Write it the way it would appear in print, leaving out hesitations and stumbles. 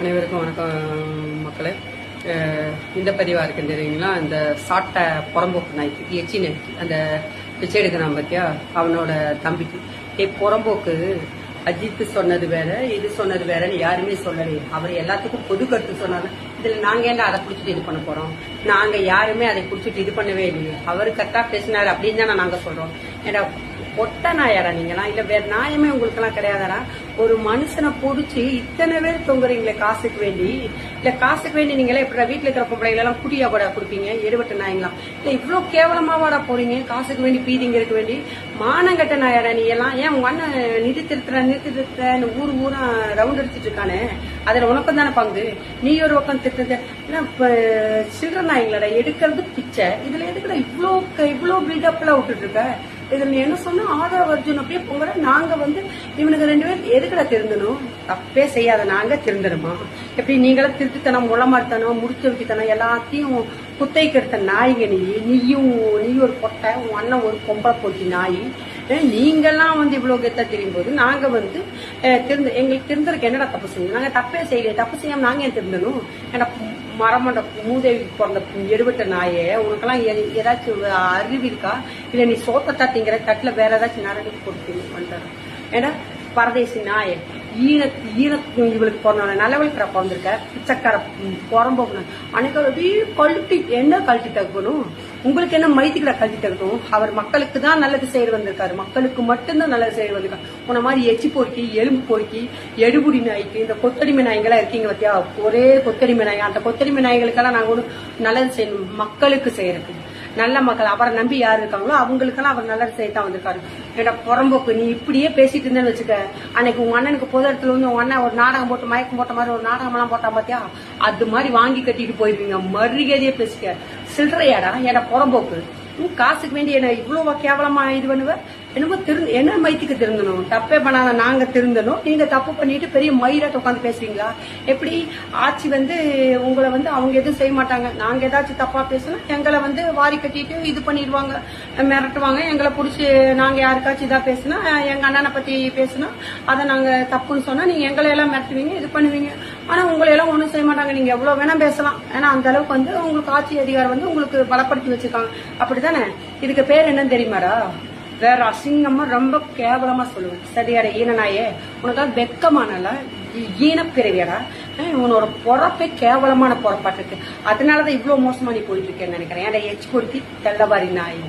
அனைவருக்கும் வணக்கம் மக்களே. இந்த பதிவாக இருக்குன்னு தெரியுங்களா, இந்த சாட்டை புறம்போக்கு நாய்க்கு எச்சி நாய்க்கு அந்த பிச்சை எடுக்கிறான் பார்த்தியா, அவனோட தம்பிக்கு புறம்போக்கு அஜித் சொன்னது வேற, இது சொன்னது வேறன்னு யாருமே சொல்லலையே. அவர் எல்லாத்துக்கும் பொது கருத்து சொன்னாங்க. இதுல நாங்க ஏன்டா அதை குடிச்சிட்டு இது பண்ண போறோம்? நாங்க யாருமே அதை குடிச்சிட்டு இது பண்ணவே இல்லையே. அவரு கரெக்டா பேசினாரு அப்படின்னு தானே நாங்க சொல்றோம். ஏன்னா ஒட்ட நாயாரா நீங்களாம்? இல்ல வேற நியாயமே உங்களுக்கு எல்லாம் கிடையாதாரா? ஒரு மனுஷனை புடிச்சு இத்தனை பேர் தொங்குறீங்களே காசுக்கு வேண்டி. இல்ல காசுக்கு வேண்டி நீங்களே இப்ப வீட்டுல இருக்கிற பொம்பளைகள் எல்லாம் குடியா கூட கொடுப்பீங்க? எடுபட்ட நாயங்களாம். இல்ல இவ்வளவு கேவலமாவாடா போறீங்க காசுக்கு வேண்டி பீதிங்க இருக்க வேண்டி? மானங்கட்ட நாயாரா நீ எல்லாம்? ஏன் உங்க அண்ணன் நிதி திருத்தன்னு ஊரா ரவுண்ட் அடிச்சிட்டு இருக்கானே, அதுல உனக்கும் தானே பங்கு? நீ ஒரு பக்கம் திருத்த சில்லற நாயங்களோட எடுக்கிறது பிச்சை. இதுல எதுக்குடா இவ்வளவு பில்டப் எல்லாம் விட்டுட்டு இருக்க? இதுல நீ என்ன சொன்னா ஆதரவு அர்ஜுன் அப்படியே பொங்கல நாங்க இவனுக்கு 2 பேர் எதுக்குடா திருந்தணும்? தப்பே செய்யாத நாங்க திருந்தணுமா? எப்படி நீங்களும் திருத்தித்தனம், முளமாத்தனம், முடிச்சு வைக்கத்தனம் எல்லாத்தையும் குத்தைக்கு எடுத்த நாய்ங்க. நீயும் ஒரு பொட்டை, உன் அண்ணன் ஒரு பொம்பளை போட்டி நாய். நீங்கெல்லாம் இவ்வளவு கெத்தா தெரியும் போது நாங்க எங்களுக்கு திருந்தருக்கு என்னடா தப்பு செய்யணும்? நாங்க தப்பே செய்யலையே. தப்பு செய்யாம நாங்க ஏன் திருந்தணும்? ஏன்னா மரமண்ட மூதேவி பிறந்த எடுபட்ட நாயே, உனக்கெல்லாம் ஏதாச்சும் அறிவு இருக்கா? இல்ல நீ சோத்த தட்டிங்கிற தட்டுல வேற ஏதாச்சும் நரடி கொடுத்து ஏன்னா பரதேசி நாய இவளுக்கு பிறந்த நல்லவளுக்கு பிறந்திருக்க பிச்சைக்கார புறம்போக்கு அன்னைக்கு அப்படியே கழட்டி என்ன கழட்டி தக்கணும்? உங்களுக்கு என்ன மைத்திக்கிட கழட்டி தக்கணும்? அவர் மக்களுக்கு தான் நல்லது செய்ய வந்திருக்காரு. மக்களுக்கு மட்டும்தான் நல்லது செய்ய வந்திருக்காரு. உன மாதிரி எச்சி பொறுக்கி, எலும்பு பொறுக்கி, எடுபுடி நாய்க்கு, இந்த கொத்தடிமை நாய்களா இருக்கீங்க பத்தியா? ஒரே கொத்தடிமை நாய். அந்த கொத்தடிமை நாய்களுக்கெல்லாம் நாங்க நல்லது செய்யணும், மக்களுக்கு செய்யறதுக்கு. நல்ல மக்கள் அவரை நம்பி யாரு இருக்காங்களோ அவங்களுக்கெல்லாம் அவர் நல்லது செய்யத்தான் வந்திருக்காரு. ஏன்னா புறம்போக்கு நீ இப்படியே பேசிட்டு இருந்தேன்னு வச்சுக்க, அன்னைக்கு உங்க அண்ணனுக்கு பொது இடத்துல உங்க அண்ணன் ஒரு நாடகம் போட்டு மயக்கம் போட்ட மாதிரி ஒரு நாடகம் எல்லாம் போட்டா பாத்தியா, அது மாதிரி வாங்கி கட்டிட்டு போயிருவீங்க. மறுகதையே பேசிக்க. சில்லறையாடா ஏன்னா புறம்போக்கு. காசுக்கு வேண்டி என்ன இவ்வளவு கேவலமா இது பண்ணுவ? என்னமோ என்ன மைத்துக்கு திருந்தணும்? தப்பே பண்ணாத நாங்க திருந்தணும், நீங்க தப்பு பண்ணிட்டு பெரிய மயிராட்ட உட்காந்து பேசுவீங்களா? எப்படி ஆட்சி உங்களை அவங்க எதுவும் செய்ய மாட்டாங்க. நாங்க ஏதாச்சும் தப்பா பேசினா எங்களை வாரி கட்டிட்டு இது பண்ணிடுவாங்க, மிரட்டுவாங்க. எங்களை புடிச்சு நாங்க யாருக்காச்சும் இதா பேசினா, எங்க அண்ணனை பத்தி பேசினா அதை நாங்க தப்புன்னு சொன்னா நீங்க எங்களை எல்லாம் மிரட்டுவீங்க, இது பண்ணுவீங்க. ஆனா உங்களை எல்லாம் ஒண்ணும் செய்ய மாட்டாங்க. நீங்க எவ்வளவு வேணா பேசலாம். ஏன்னா அந்த அளவுக்கு உங்களுக்கு ஆட்சி அதிகாரம் உங்களுக்கு பலப்படுத்தி வச்சிருக்காங்க. அப்படித்தானே? இதுக்கு பேர் என்னன்னு தெரியுமாடா? வேற அசிங்கமா ரொம்ப கேவலமா சொல்லுவேன். சரியாடா ஈனநாயே, உனக்கு வெக்கமானல ஈனப்பிறவியடா. உன்னோட பொறப்பே கேவலமான பொறப்பாட்டு இருக்கு. அதனாலதான் இவ்வளவு மோசமா நீ போயிட்டு இருக்கேன்னு நினைக்கிறேன். ஏன்டா எச்சு பொறுக்கி தெல்லவாரி நாய்.